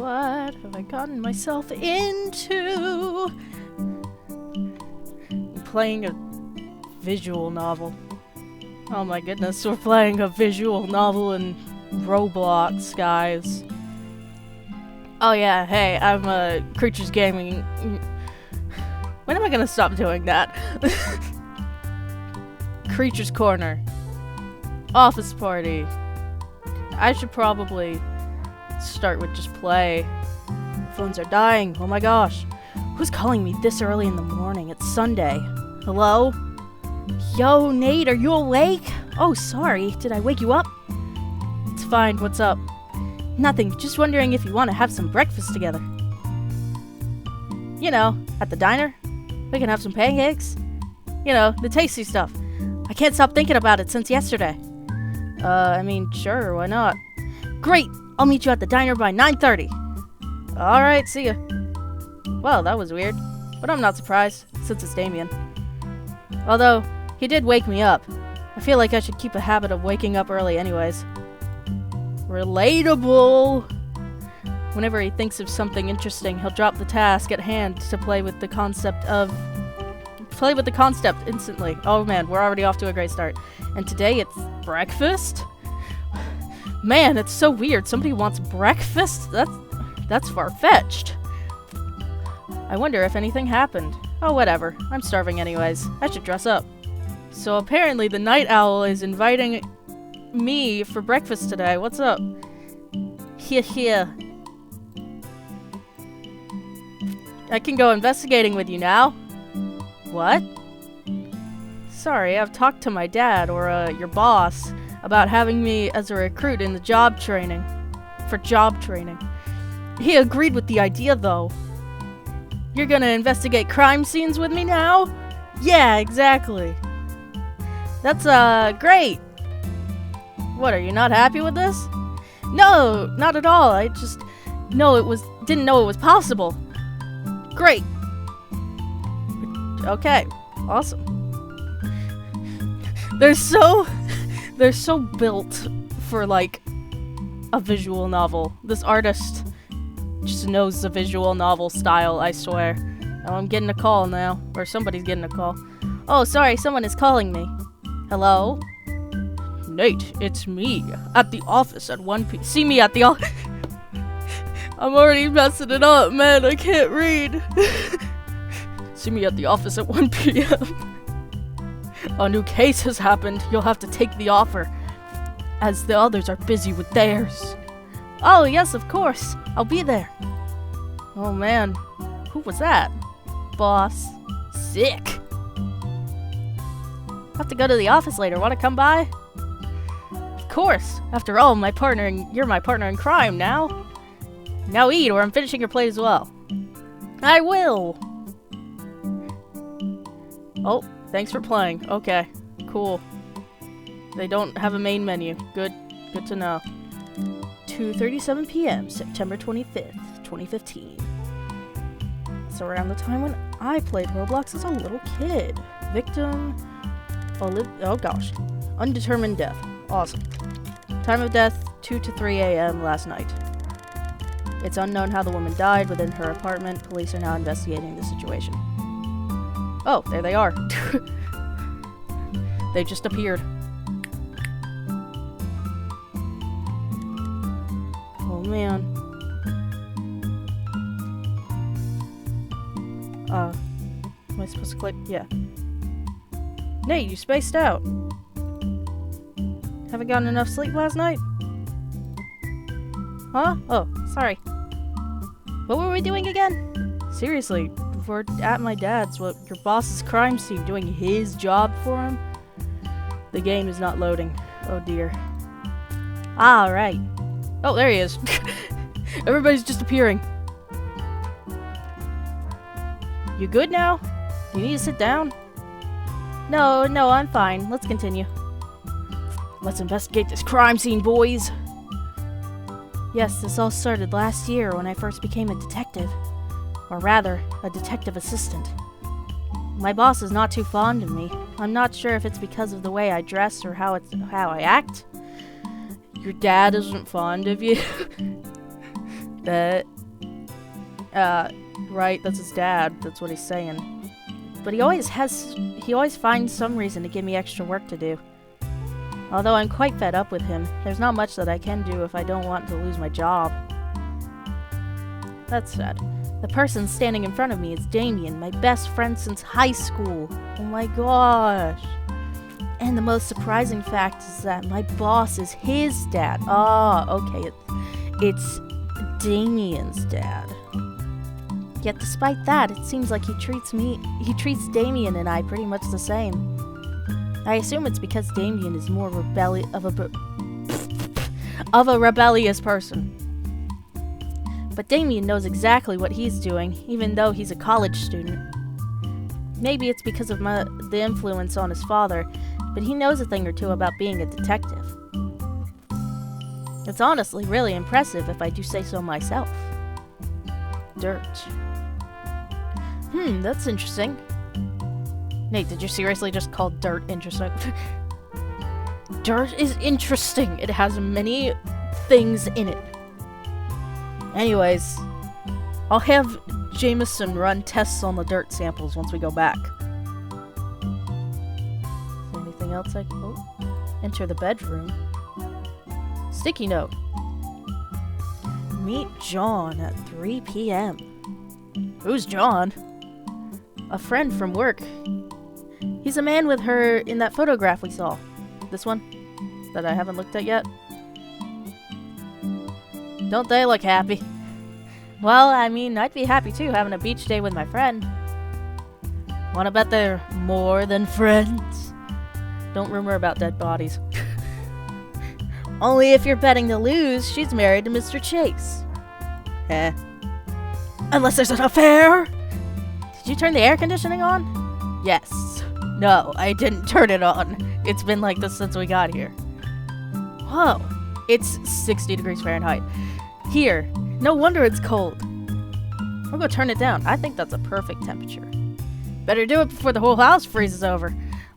What have I gotten myself into? I'm playing a visual novel. Oh my goodness, we're playing a visual novel in Roblox, guys. Oh yeah, hey, I'm Creatures Gaming. When am I gonna stop doing that? Creatures Corner. Office Party. I should probably start with just play. Phones are dying. Oh my gosh. Who's calling me this early in the morning? It's Sunday. Hello? Yo, Nate, are you awake? Oh, sorry. Did I wake you up? It's fine. What's up? Nothing. Just wondering if you want to have some breakfast together. You know, at the diner. We can have some pancakes. You know, the tasty stuff. I can't stop thinking about it since yesterday. I mean, sure, why not? Great! I'll meet you at the diner by 9:30. Alright, see ya. Well, that was weird. But I'm not surprised, since it's Damien. Although, he did wake me up. I feel like I should keep a habit of waking up early anyways. Relatable! Whenever he thinks of something interesting, he'll drop the task at hand to play with the concept instantly. Oh man, we're already off to a great start. And today it's breakfast? Man, it's so weird. Somebody wants breakfast? That's far-fetched. I wonder if anything happened. Oh, whatever. I'm starving anyways. I should dress up. So apparently the night owl is inviting me for breakfast today. What's up? Here. I can go investigating with you now. What? Sorry, I've talked to my dad, or your boss, about having me as a recruit in the job training. He agreed with the idea, though. You're gonna investigate crime scenes with me now? Yeah, exactly. That's, great. What, are you not happy with this? No, not at all. I just didn't know it was possible. Great. Okay, awesome. They're so built for, like, a visual novel. This artist just knows the visual novel style, I swear. Oh, I'm getting a call now. Or somebody's getting a call. Oh, sorry, someone is calling me. Hello? Nate, it's me. At the office at 1 p.m. See me at the office. I'm already messing it up, man. I can't read. See me at the office at 1 p.m. A new case has happened. You'll have to take the offer, as the others are busy with theirs. Oh, yes, of course. I'll be there. Oh, man. Who was that? Boss. Sick. Have to go to the office later. Want to come by? Of course. After all, you're my partner in crime now. Now eat, or I'm finishing your plate as well. I will. Oh, thanks for playing. Okay, cool. They don't have a main menu. Good to know. 2:37 p.m., September 25th, 2015. It's around the time when I played Roblox as a little kid. Victim... oh gosh. Undetermined death. Awesome. Time of death, 2 to 3 a.m. last night. It's unknown how the woman died within her apartment. Police are now investigating the situation. Oh, there they are. They just appeared. Oh, man. Am I supposed to click? Yeah. Nate, you spaced out. Haven't gotten enough sleep last night? Huh? Oh, sorry. What were we doing again? Seriously, we're at my dad's, your boss's crime scene, doing his job for him? The game is not loading. Oh dear. Alright. Oh, there he is. Everybody's just appearing. You good now? You need to sit down? No, I'm fine. Let's continue. Let's investigate this crime scene, boys. Yes, this all started last year when I first became a detective. Or rather, a detective assistant. My boss is not too fond of me. I'm not sure if it's because of the way I dress or how I act. Your dad isn't fond of you? Right, that's his dad. That's what he's saying. But he always finds some reason to give me extra work to do. Although I'm quite fed up with him, there's not much that I can do if I don't want to lose my job. That said, the person standing in front of me is Damien, my best friend since high school. Oh my gosh. And the most surprising fact is that my boss is his dad. Oh, okay, it's Damien's dad. Yet despite that, it seems like he treats Damien and I pretty much the same. I assume it's because Damien is more of a rebellious person. But Damien knows exactly what he's doing, even though he's a college student. Maybe it's because of the influence on his father, but he knows a thing or two about being a detective. It's honestly really impressive if I do say so myself. Dirt. That's interesting. Nate, did you seriously just call dirt interesting? Dirt is interesting. It has many things in it. Anyways, I'll have Jameson run tests on the dirt samples once we go back. Is there anything else I can... Oh. Enter the bedroom. Sticky note. Meet John at 3 p.m. Who's John? A friend from work. He's a man with her in that photograph we saw. This one? That I haven't looked at yet? Don't they look happy? Well, I mean, I'd be happy too, having a beach day with my friend. Wanna bet they're more than friends? Don't rumor about dead bodies. Only if you're betting to lose, she's married to Mr. Chase. Unless there's an affair? Did you turn the air conditioning on? Yes. No, I didn't turn it on. It's been like this since we got here. Whoa. It's 60 degrees Fahrenheit. Here. No wonder it's cold. I'll go turn it down. I think that's a perfect temperature. Better do it before the whole house freezes over.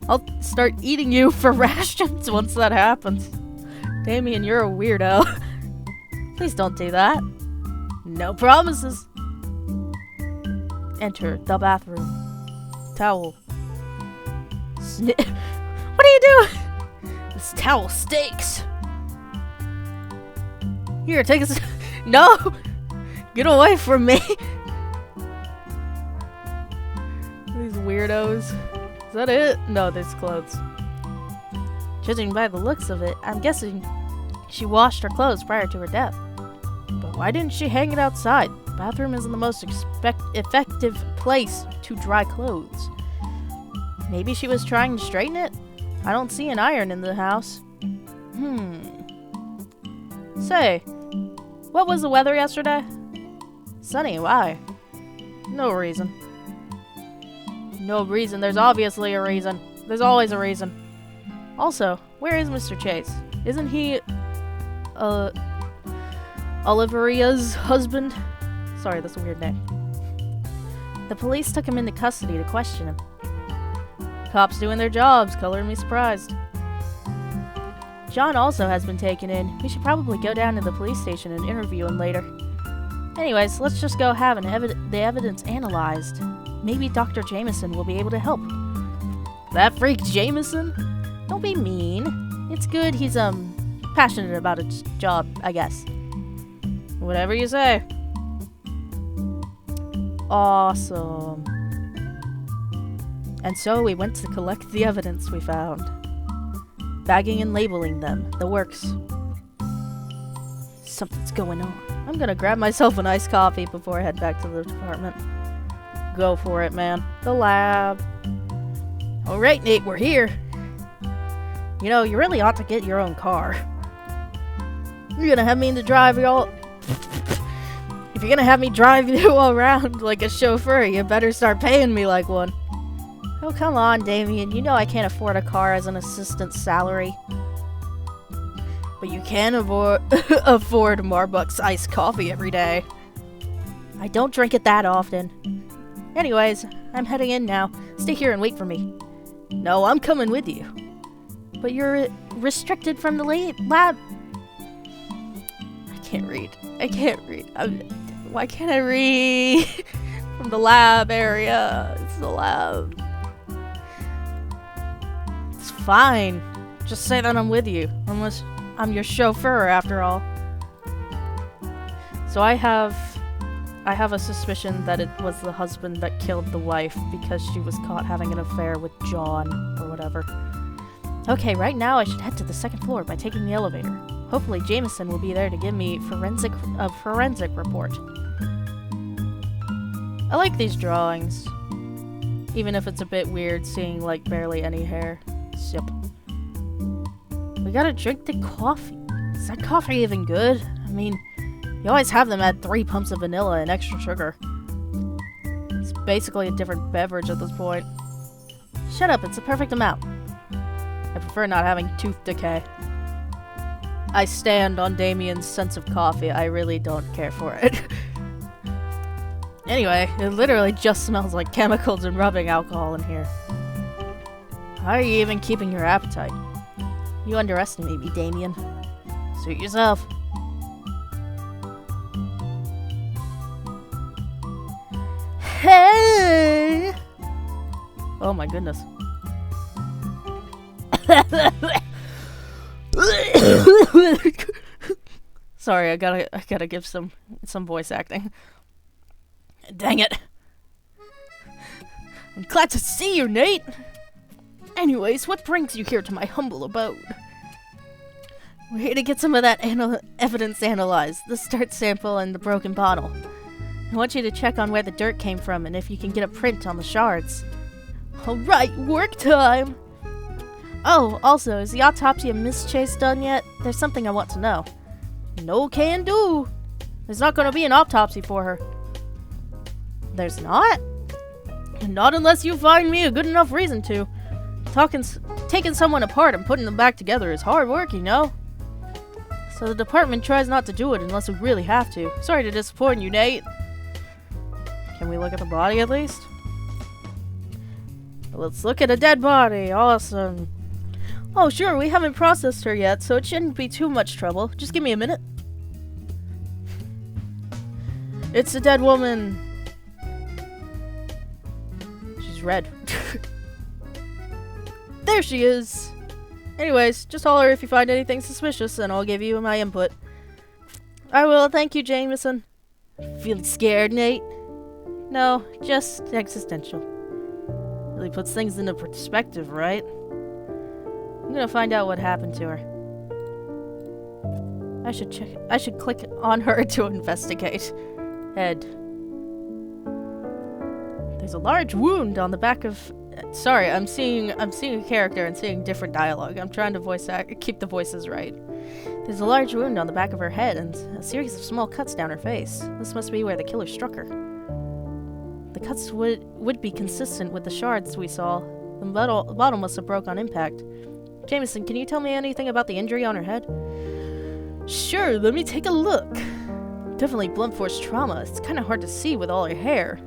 I'll start eating you for rations once that happens. Damien, you're a weirdo. Please don't do that. No promises. Enter the bathroom. Towel. What are you doing? This towel stinks. Here, take a... No! Get away from me! These weirdos. Is that it? No, there's clothes. Judging by the looks of it, I'm guessing she washed her clothes prior to her death. But why didn't she hang it outside? The bathroom isn't the most effective place to dry clothes. Maybe she was trying to straighten it? I don't see an iron in the house. Say, what was the weather yesterday? Sunny, why? No reason. No reason, there's obviously a reason. There's always a reason. Also, where is Mr. Chase? Isn't he, Oliveria's husband? Sorry, that's a weird name. The police took him into custody to question him. Cops doing their jobs, coloring me surprised. John also has been taken in. We should probably go down to the police station and interview him later. Anyways, let's just go have the evidence analyzed. Maybe Dr. Jameson will be able to help. That freak Jameson? Don't be mean. It's good he's, passionate about his job, I guess. Whatever you say. Awesome. And so we went to collect the evidence we found. Bagging and labeling them, the works. Something's going on. I'm gonna grab myself an iced coffee before I head back to the department. Go for it, man. The lab. Alright, Nate, we're here. You know, you really ought to get your own car. You're gonna have me to drive y'all. If you're gonna have me drive you all around like a chauffeur, you better start paying me like one. Oh, come on, Damien. You know I can't afford a car as an assistant's salary. But you can afford Marbuck's iced coffee every day. I don't drink it that often. Anyways, I'm heading in now. Stay here and wait for me. No, I'm coming with you. But you're restricted from the lab. I can't read. Why can't I read? From the lab area. It's the lab. It's fine. Just say that I'm with you. Unless I'm your chauffeur, after all. So I have a suspicion that it was the husband that killed the wife because she was caught having an affair with John, or whatever. Okay, right now I should head to the second floor by taking the elevator. Hopefully Jameson will be there to give me a forensic report. I like these drawings. Even if it's a bit weird seeing, like, barely any hair. Sip. We gotta drink the coffee. Is that coffee even good? I mean, you always have them at 3 pumps of vanilla and extra sugar. It's basically a different beverage at this point. Shut up, it's the perfect amount. I prefer not having tooth decay. I stand on Damien's sense of coffee. I really don't care for it. Anyway, it literally just smells like chemicals and rubbing alcohol in here. How are you even keeping your appetite? You underestimate me, Damien. Suit yourself. Hey! Oh my goodness. Sorry, I gotta give some voice acting. Dang it. I'm glad to see you, Nate. Anyways, what brings you here to my humble abode? We're here to get some of that evidence analyzed. The start sample and the broken bottle. I want you to check on where the dirt came from and if you can get a print on the shards. Alright, work time! Oh, also, is the autopsy of Miss Chase done yet? There's something I want to know. No can do! There's not gonna be an autopsy for her. There's not? Not unless you find me a good enough reason to. Taking someone apart and putting them back together is hard work, you know? So the department tries not to do it unless we really have to. Sorry to disappoint you, Nate. Can we look at the body at least? Let's look at a dead body. Awesome. Oh, sure, we haven't processed her yet, so it shouldn't be too much trouble. Just give me a minute. It's a dead woman. She's red. There she is. Anyways, just holler if you find anything suspicious, and I'll give you my input. I will. Thank you, Jameson. Feeling scared, Nate? No, just existential. Really puts things into perspective, right? I'm gonna find out what happened to her. I should click on her to investigate. Head. There's a large wound on the back of... Sorry, I'm seeing a character and seeing different dialogue. I'm trying to keep the voices right. There's a large wound on the back of her head and a series of small cuts down her face. This must be where the killer struck her. The cuts would be consistent with the shards we saw. The bottle must have broke on impact. Jameson, can you tell me anything about the injury on her head? Sure, let me take a look. Definitely blunt force trauma. It's kind of hard to see with all her hair.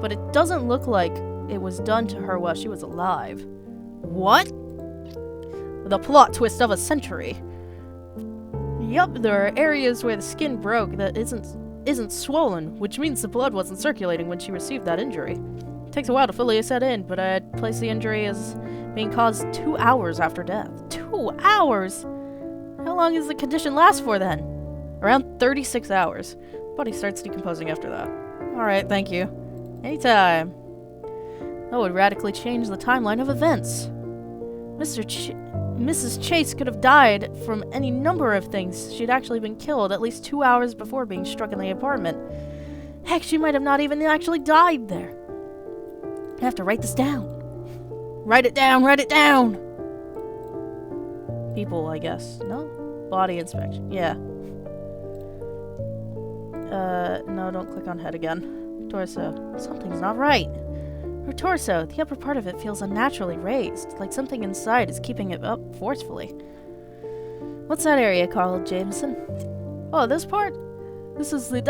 But it doesn't look like it was done to her while she was alive. What? The plot twist of a century. Yup, there are areas where the skin broke that isn't swollen, which means the blood wasn't circulating when she received that injury. It takes a while to fully set in, but I'd place the injury as being caused 2 hours after death. 2 hours? How long does the condition last for then? Around 36 hours. Body starts decomposing after that. Alright, thank you. Anytime. That would radically change the timeline of events. Mrs. Chase could have died from any number of things. She'd actually been killed at least 2 hours before being struck in the apartment. Heck, she might have not even actually died there. I have to write this down. Write it down, write it down! People, I guess. No? Body inspection. Yeah. No, don't click on head again. Torso. Something's not right. Her torso, the upper part of it feels unnaturally raised, like something inside is keeping it up forcefully. What's that area called, Jameson? Oh, this part? This is the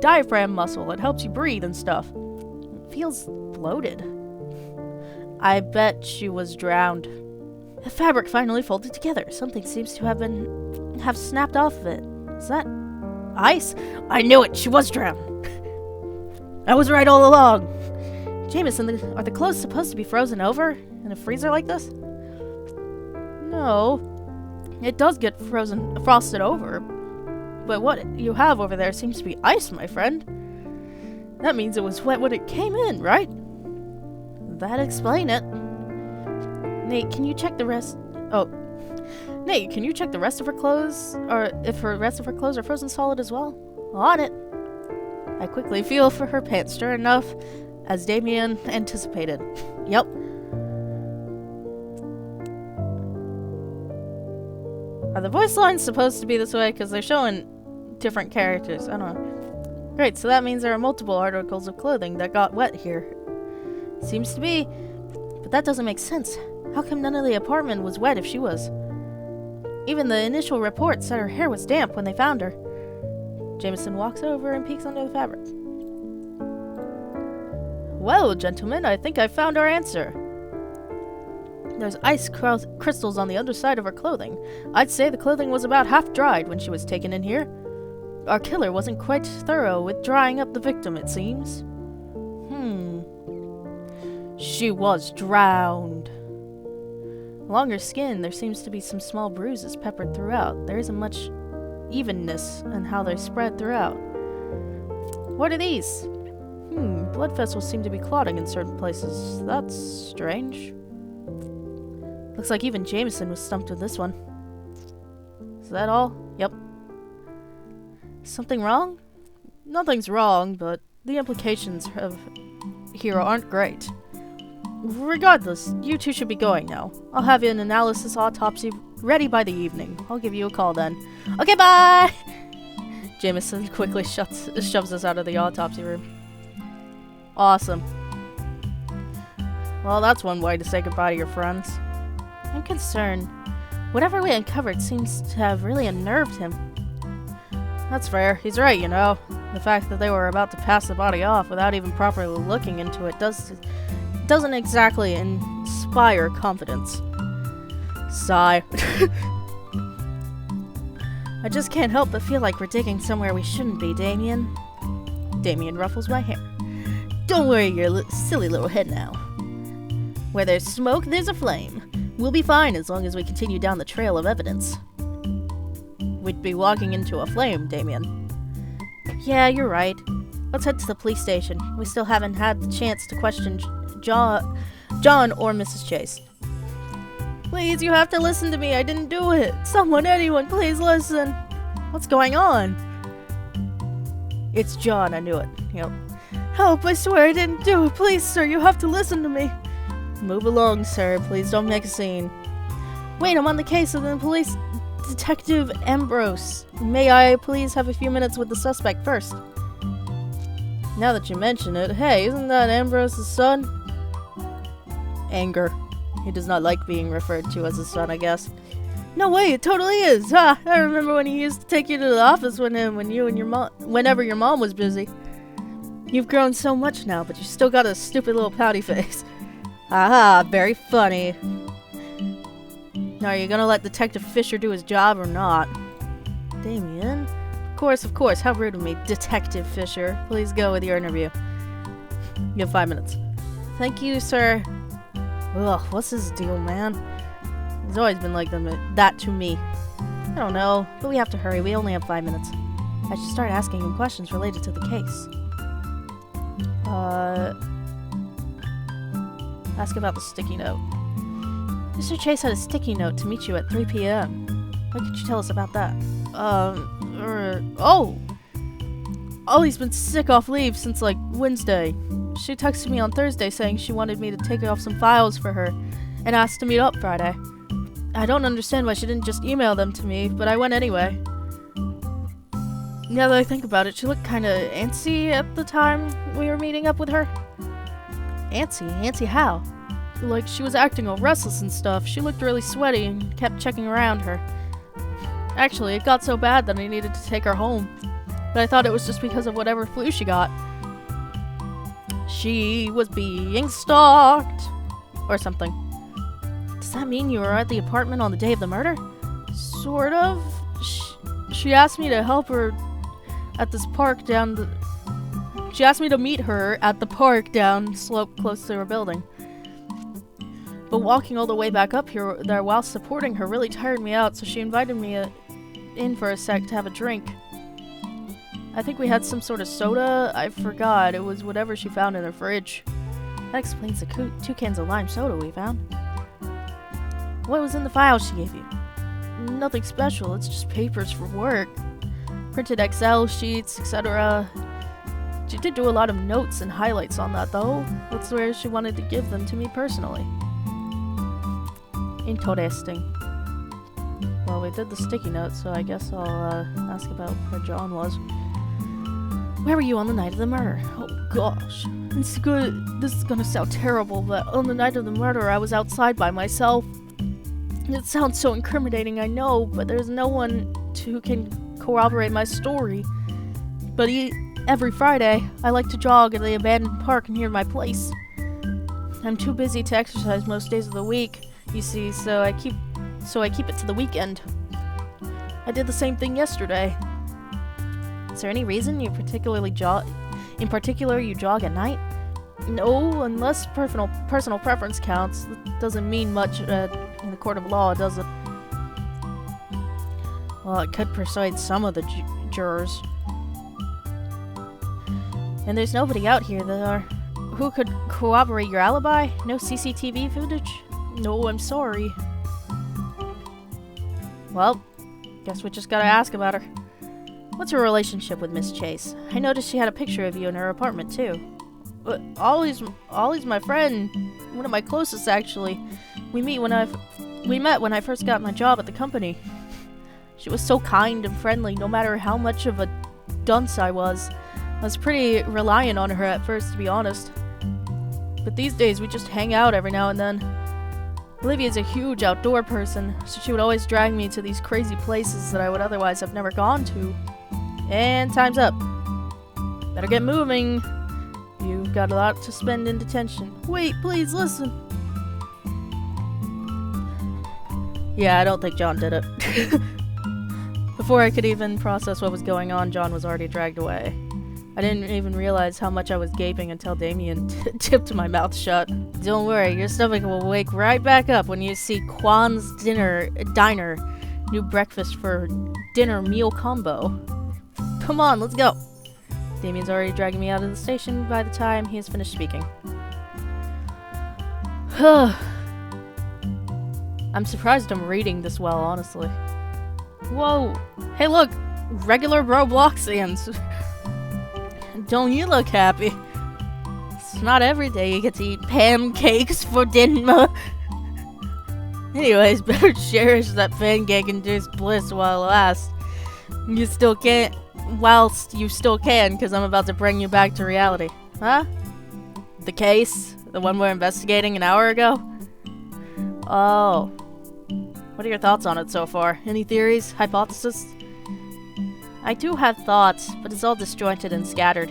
diaphragm muscle. It helps you breathe and stuff. It feels bloated. I bet she was drowned. The fabric finally folded together. Something seems to have snapped off of it. Is that Ice? I knew it! She was drowned! I was right all along! Jameson, are the clothes supposed to be frozen over in a freezer like this? No. It does get frosted over. But what you have over there seems to be ice, my friend. That means it was wet when it came in, right? That'd explain it. Nate, can you check the rest? Oh. Nate, can you check the rest of her clothes? Or if her rest of her clothes are frozen solid as well? On it. I quickly feel for her pants, sure enough, as Damien anticipated. Yep. Are the voice lines supposed to be this way? Because they're showing different characters. I don't know. Great, so that means there are multiple articles of clothing that got wet here. Seems to be. But that doesn't make sense. How come none of the apartment was wet if she was? Even the initial report said her hair was damp when they found her. Jameson walks over and peeks under the fabric. Well, gentlemen, I think I found our answer. There's ice crystals on the underside of her clothing. I'd say the clothing was about half dried when she was taken in here. Our killer wasn't quite thorough with drying up the victim, it seems. She was drowned. Along her skin, there seems to be some small bruises peppered throughout. There isn't much evenness in how they're spread throughout. What are these? Blood vessels seem to be clotting in certain places. That's strange. Looks like even Jameson was stumped with this one. Is that all? Yep. Something wrong? Nothing's wrong, but the implications of here aren't great. Regardless, you two should be going now. I'll have an analysis autopsy ready by the evening. I'll give you a call then. Okay, bye! Jameson quickly shoves us out of the autopsy room. Awesome. Well, that's one way to say goodbye to your friends. I'm concerned. Whatever we uncovered seems to have really unnerved him. That's fair. He's right, you know. The fact that they were about to pass the body off without even properly looking into it doesn't exactly inspire confidence. Sigh. I just can't help but feel like we're digging somewhere we shouldn't be, Damien. Damien ruffles my hair. Don't worry your silly little head now. Where there's smoke, there's a flame. We'll be fine as long as we continue down the trail of evidence. We'd be walking into a flame, Damien. Yeah, you're right. Let's head to the police station. We still haven't had the chance to question John or Mrs. Chase. Please, you have to listen to me. I didn't do it. Someone, anyone, please listen. What's going on? It's John, I knew it. Yep. Help, I swear I didn't do it. Please, sir, you have to listen to me. Move along, sir. Please don't make a scene. Wait, I'm on the case of the police detective Ambrose. May I please have a few minutes with the suspect first? Now that you mention it, hey, isn't that Ambrose's son? Anger. He does not like being referred to as his son, I guess. No way, it totally is. Ha! I remember when he used to take you to the office whenever your mom was busy. You've grown so much now, but you still got a stupid little pouty face. Aha, very funny. Now, are you gonna let Detective Fisher do his job or not? Damien? Of course, how rude of me, Detective Fisher. Please go with your interview. You have 5 minutes. Thank you, sir. Ugh, what's his deal, man? He's always been like that to me. I don't know, but we have to hurry. We only have 5 minutes. I should start asking him questions related to the case. Ask about the sticky note. Mr. Chase had a sticky note to meet you at 3 p.m. What could you tell us about that? Ollie's been sick off leave since, like, Wednesday. She texted me on Thursday saying she wanted me to take off some files for her and asked to meet up Friday. I don't understand why she didn't just email them to me, but I went anyway. Now that I think about it, she looked kinda antsy at the time we were meeting up with her. Antsy? Antsy how? Like, she was acting all restless and stuff. She looked really sweaty and kept checking around her. Actually, it got so bad that I needed to take her home. But I thought it was just because of whatever flu she got. She was being stalked. Or something. Does that mean you were at the apartment on the day of the murder? Sort of. She asked me to help her at this park down the... She asked me to meet her at the park down slope close to her building. But walking all the way back up there while supporting her really tired me out, so she invited me in for a sec to have a drink. I think we had some sort of soda. I forgot. It was whatever she found in her fridge. That explains the 2 cans of lime soda we found. What was in the file she gave you? Nothing special. It's just papers for work. Printed Excel sheets, etc. She did do a lot of notes and highlights on that, though. That's where she wanted to give them to me personally. Interesting. Well, we did the sticky note, so I guess I'll ask about where John was. Where were you on the night of the murder? Oh gosh. This is gonna sound terrible, but on the night of the murder I was outside by myself. It sounds so incriminating, I know, but there's no one who can corroborate my story. But every Friday, I like to jog in the abandoned park near my place. I'm too busy to exercise most days of the week, you see, so I keep it to the weekend. I did the same thing yesterday. Is there any reason you particularly jog? In particular, you jog at night? No, unless personal preference counts. It doesn't mean much in the court of law, does it? Well, it could persuade some of the jurors. And there's nobody out here who could corroborate your alibi? No CCTV footage? No, I'm sorry. Well, guess we just gotta ask about her. What's your relationship with Miss Chase? I noticed she had a picture of you in her apartment, too. Ollie's my friend. One of my closest, actually. We met when I first got my job at the company. She was so kind and friendly, no matter how much of a dunce I was. I was pretty reliant on her at first, to be honest. But these days, we just hang out every now and then. Olivia's a huge outdoor person, so she would always drag me to these crazy places that I would otherwise have never gone to. And time's up. Better get moving. You've got a lot to spend in detention. Wait, please listen. Yeah, I don't think John did it. Before I could even process what was going on, John was already dragged away. I didn't even realize how much I was gaping until Damien tipped my mouth shut. Don't worry, your stomach will wake right back up when you see Kwan's Diner. New breakfast for dinner meal combo. Come on, let's go. Damien's already dragging me out of the station by the time he has finished speaking. I'm surprised I'm reading this well, honestly. Whoa! Hey look! Regular Robloxians! Don't you look happy? It's not every day you get to eat pancakes for dinner. Anyways, better cherish that pancake-induced bliss while it lasts. Whilst you still can, because I'm about to bring you back to reality. Huh? The case? The one we're investigating an hour ago? Oh. What are your thoughts on it so far? Any theories? Hypotheses? I do have thoughts, but it's all disjointed and scattered.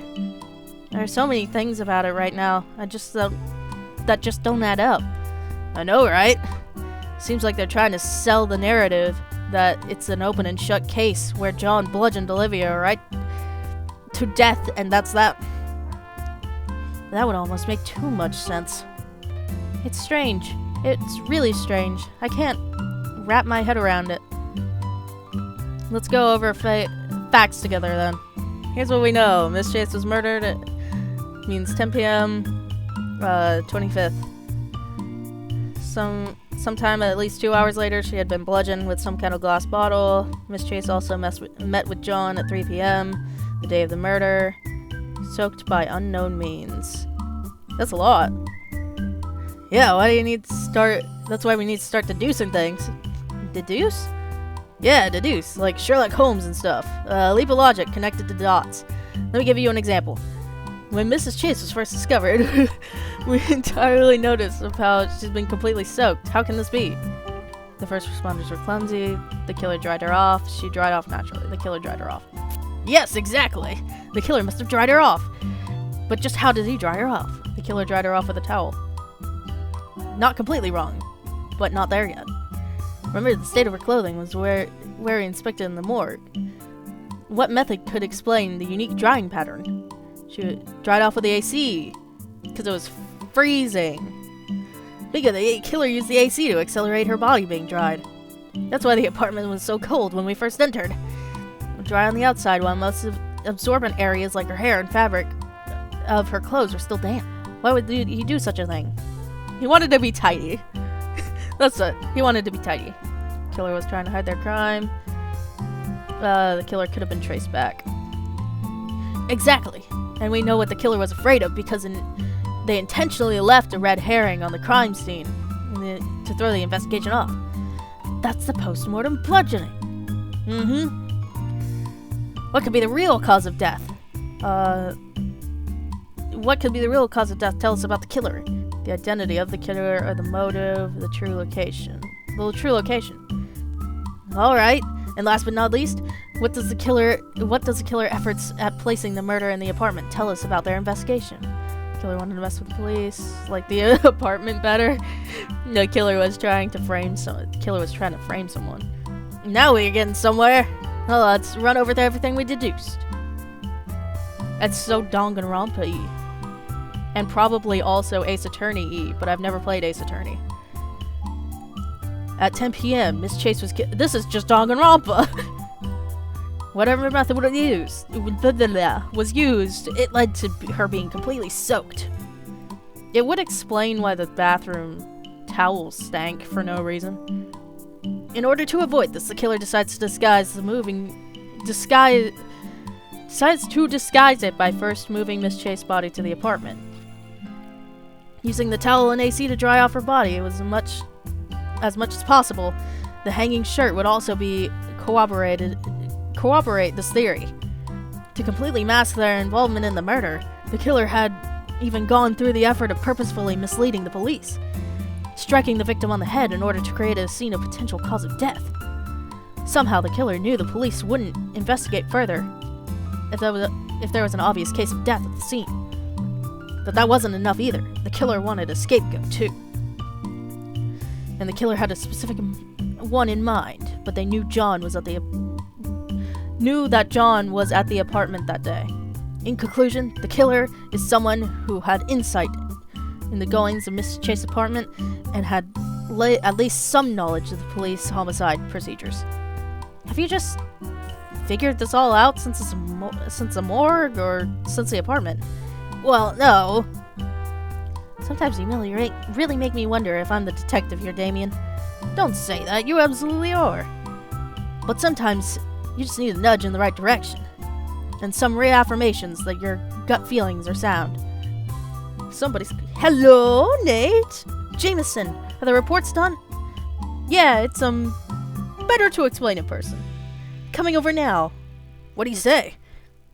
There are so many things about it right now, that just don't add up. I know, right? Seems like they're trying to sell the narrative that it's an open and shut case where John bludgeoned Olivia right to death, and that's that. That would almost make too much sense. It's strange. It's really strange. I can't wrap my head around it. Let's go over facts together then. Here's what we know. Miss Chase was murdered. It means 10 p.m. 25th. Sometime at least 2 hours later, she had been bludgeoned with some kind of glass bottle. Miss Chase also met with John at 3 p.m. the day of the murder. Soaked by unknown means. That's a lot. Yeah, why do you need to start? That's why we need to start deducing things. Deduce? Yeah, deduce, like Sherlock Holmes and stuff. Leap of logic connected to dots. Let me give you an example. When Mrs. Chase was first discovered, we entirely noticed of how she's been completely soaked. How can this be? The first responders were clumsy. The killer dried her off. She dried off naturally. The killer dried her off. Yes, exactly. The killer must have dried her off. But just how did he dry her off? The killer dried her off with a towel. Not completely wrong, but not there yet. Remember, the state of her clothing was where he inspected in the morgue. what method could explain the unique drying pattern? She dried off with the AC because it was freezing. Because the killer used the AC to accelerate her body being dried. That's why the apartment was so cold when we first entered. Dry on the outside, while most absorbent areas like her hair and fabric of her clothes were still damp. Why would he do such a thing? He wanted to be tidy. That's it. He wanted to be tidy. Killer was trying to hide their crime. The killer could have been traced back. Exactly. And we know what the killer was afraid of because they intentionally left a red herring on the crime scene to throw the investigation off. That's the post-mortem bludgeoning. What could be the real cause of death? What could be the real cause of death? Tell us about the killer. The identity of the killer, or the motive, the true location. The true location. Alright. And last but not least, what does the killer efforts at placing the murder in the apartment tell us about their investigation? The killer wanted to mess with the police, like the apartment better. The killer was trying to frame someone. Now we're getting somewhere. Well, let's run over to everything we deduced. That's so Danganronpa-y. And probably also Ace Attorney-y, but I've never played Ace Attorney. At 10 p.m., Miss Chase was this is just Danganronpa! Whatever method was used, it led to her being completely soaked. It would explain why the bathroom towels stank for no reason. In order to avoid this, the killer decides to disguise it by first moving Miss Chase's body to the apartment. Using the towel and AC to dry off her body, it was as much as possible. The hanging shirt would also be corroborate this theory. To completely mask their involvement in the murder, the killer had even gone through the effort of purposefully misleading the police, striking the victim on the head in order to create a scene of potential cause of death. Somehow the killer knew the police wouldn't investigate further if there was an obvious case of death at the scene. But that wasn't enough either. The killer wanted a scapegoat too. And the killer had a specific one in mind, but they knew that John was at the apartment that day. In conclusion, the killer is someone who had insight in the goings of Miss Chase's apartment and had at least some knowledge of the police homicide procedures. Have you just figured this all out since the morgue or since the apartment? Well, no. Sometimes you really make me wonder if I'm the detective here, Damien. Don't say that, you absolutely are. But sometimes you just need a nudge in the right direction. And some reaffirmations that your gut feelings are sound. Hello, Nate? Jameson, are the reports done? Yeah, it's, better to explain in person. Coming over now. What do you say?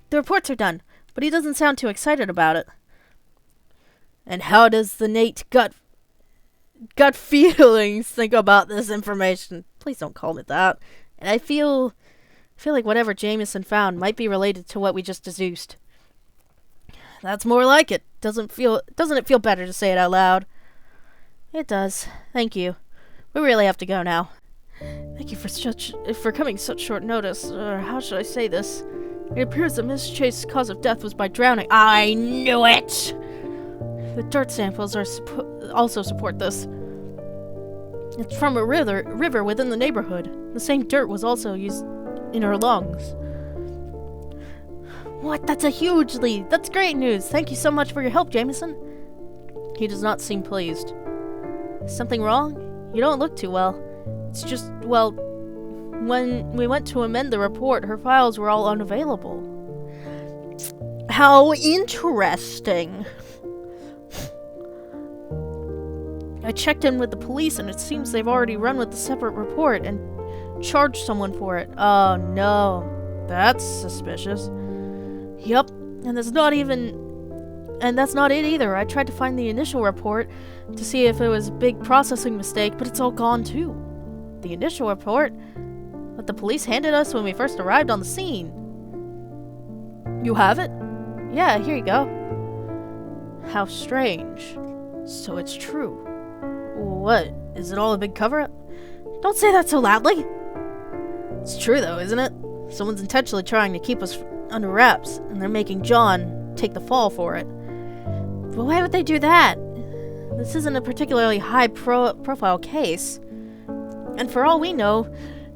The reports are done, but he doesn't sound too excited about it. And how does the Nate gut feelings think about this information? Please don't call it that. And I feel like whatever Jameson found might be related to what we just deduced. That's more like it. Doesn't it feel better to say it out loud? It does. Thank you. We really have to go now. Thank you for coming such short notice. Or how should I say this? It appears that Miss Chase's cause of death was by drowning. I knew it! The dirt samples also support this. It's from a river within the neighborhood. The same dirt was also used in her lungs. What? That's a huge lead. That's great news. Thank you so much for your help, Jameson. He does not seem pleased. Is something wrong? You don't look too well. It's just, well, when we went to amend the report, her files were all unavailable. How interesting. I checked in with the police, and it seems they've already run with the separate report and charged someone for it. Oh no, that's suspicious. Yup, and that's not it either. I tried to find the initial report to see if it was a big processing mistake, but it's all gone too. The initial report? What the police handed us when we first arrived on the scene. You have it? Yeah, here you go. How strange. So it's true. What? Is it all a big cover-up? Don't say that so loudly! It's true though, isn't it? Someone's intentionally trying to keep us under wraps, and they're making John take the fall for it. But why would they do that? This isn't a particularly high-profile case. And for all we know,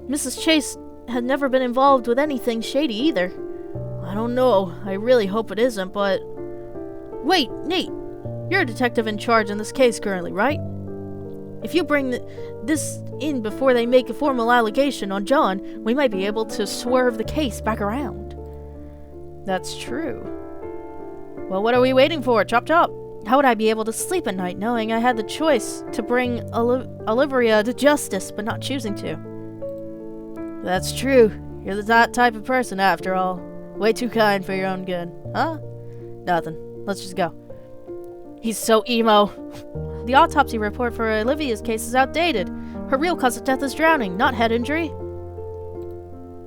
Mrs. Chase had never been involved with anything shady either. I don't know. I really hope it isn't, but... Wait, Nate! You're a detective in charge in this case currently, right? If you bring this in before they make a formal allegation on John, we might be able to swerve the case back around. That's true. Well, what are we waiting for? Chop chop! How would I be able to sleep at night knowing I had the choice to bring Olivia to justice, but not choosing to? That's true. You're that type of person, after all. Way too kind for your own good. Huh? Nothing. Let's just go. He's so emo. The autopsy report for Olivia's case is outdated. Her real cause of death is drowning, not head injury.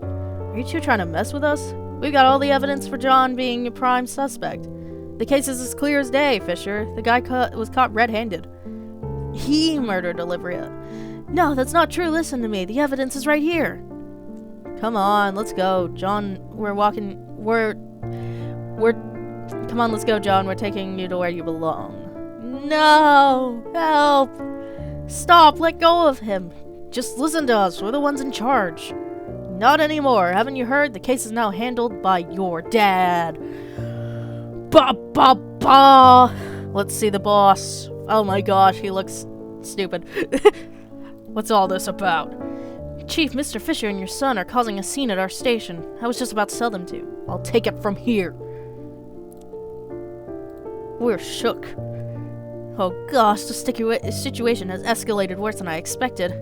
Are you two trying to mess with us? We've got all the evidence for John being a prime suspect. The case is as clear as day, Fisher. The guy was caught red-handed. He murdered Olivia. No, that's not true. Listen to me. The evidence is right here. Come on, let's go. John, come on, let's go, John. We're taking you to where you belong. No! Help! Stop! Let go of him! Just listen to us. We're the ones in charge. Not anymore. Haven't you heard? The case is now handled by your dad. Ba ba ba! Let's see the boss. Oh my gosh, he looks stupid. What's all this about? Chief, Mr. Fisher and your son are causing a scene at our station. I was just about to tell them to. I'll take it from here. We're shook. Oh gosh, the situation has escalated worse than I expected.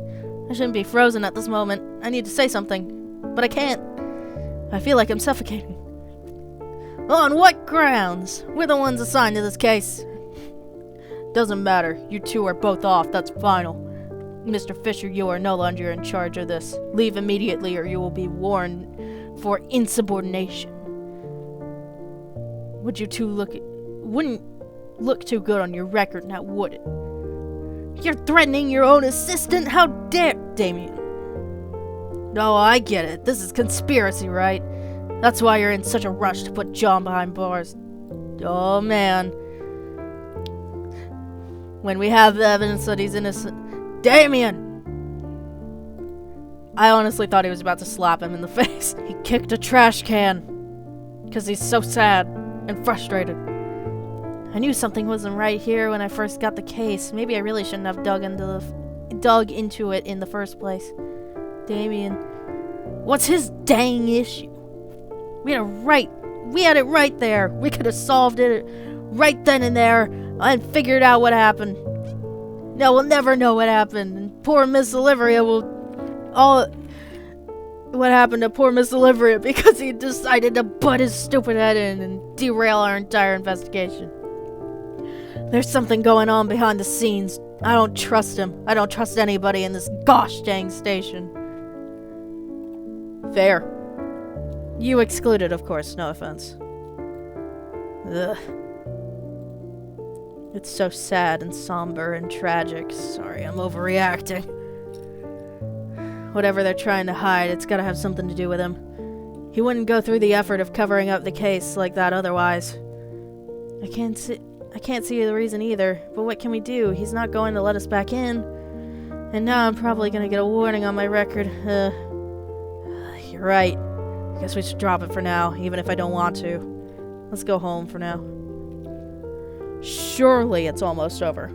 I shouldn't be frozen at this moment. I need to say something, but I can't. I feel like I'm suffocating. On what grounds? We're the ones assigned to this case. Doesn't matter. You two are both off. That's final. Mr. Fisher, you are no longer in charge of this. Leave immediately or you will be warned for insubordination. Wouldn't look too good on your record, now would it? You're threatening your own assistant? How dare... Damien. No, I get it. This is conspiracy, right? That's why you're in such a rush to put John behind bars. Oh, man. When we have the evidence that he's innocent... Damien! I honestly thought he was about to slap him in the face. He kicked a trash can. Because he's so sad and frustrated. I knew something wasn't right here when I first got the case. Maybe I really shouldn't have dug into it in the first place. Damien. What's his dang issue? We had it right there. We could have solved it right then and there and figured out what happened. No, we'll never know what happened. And poor Miss Olivia what happened to poor Miss Olivia because he decided to butt his stupid head in and derail our entire investigation. There's something going on behind the scenes. I don't trust him. I don't trust anybody in this gosh dang station. Fair. You excluded, of course. No offense. Ugh. It's so sad and somber and tragic. Sorry, I'm overreacting. Whatever they're trying to hide, it's gotta have something to do with him. He wouldn't go through the effort of covering up the case like that otherwise. I can't see the reason either, but what can we do? He's not going to let us back in. And now I'm probably gonna get a warning on my record. You're right. I guess we should drop it for now, even if I don't want to. Let's go home for now. Surely it's almost over.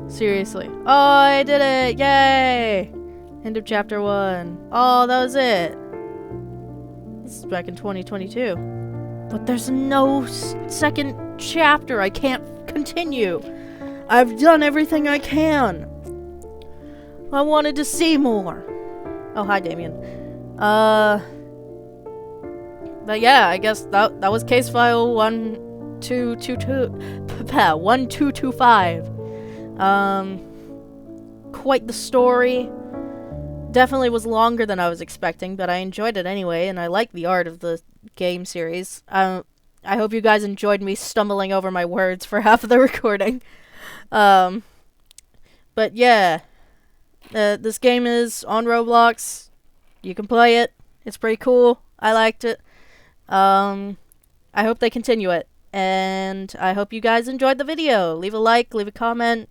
Seriously. Oh, I did it! Yay! End of chapter 1. Oh, that was it. This is back in 2022. But there's no second chapter. I can't continue. I've done everything I can. I wanted to see more. Oh, hi, Damien. But yeah, I guess that was case file 1225. Quite the story. Definitely was longer than I was expecting, but I enjoyed it anyway, and I like the art of the game series. I hope you guys enjoyed me stumbling over my words for half of the recording. But yeah, this game is on Roblox. You can play it. It's pretty cool. I liked it. I hope they continue it. And I hope you guys enjoyed the video. Leave a like, leave a comment,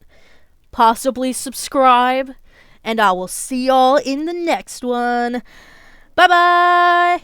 possibly subscribe. And I will see y'all in the next one. Bye-bye!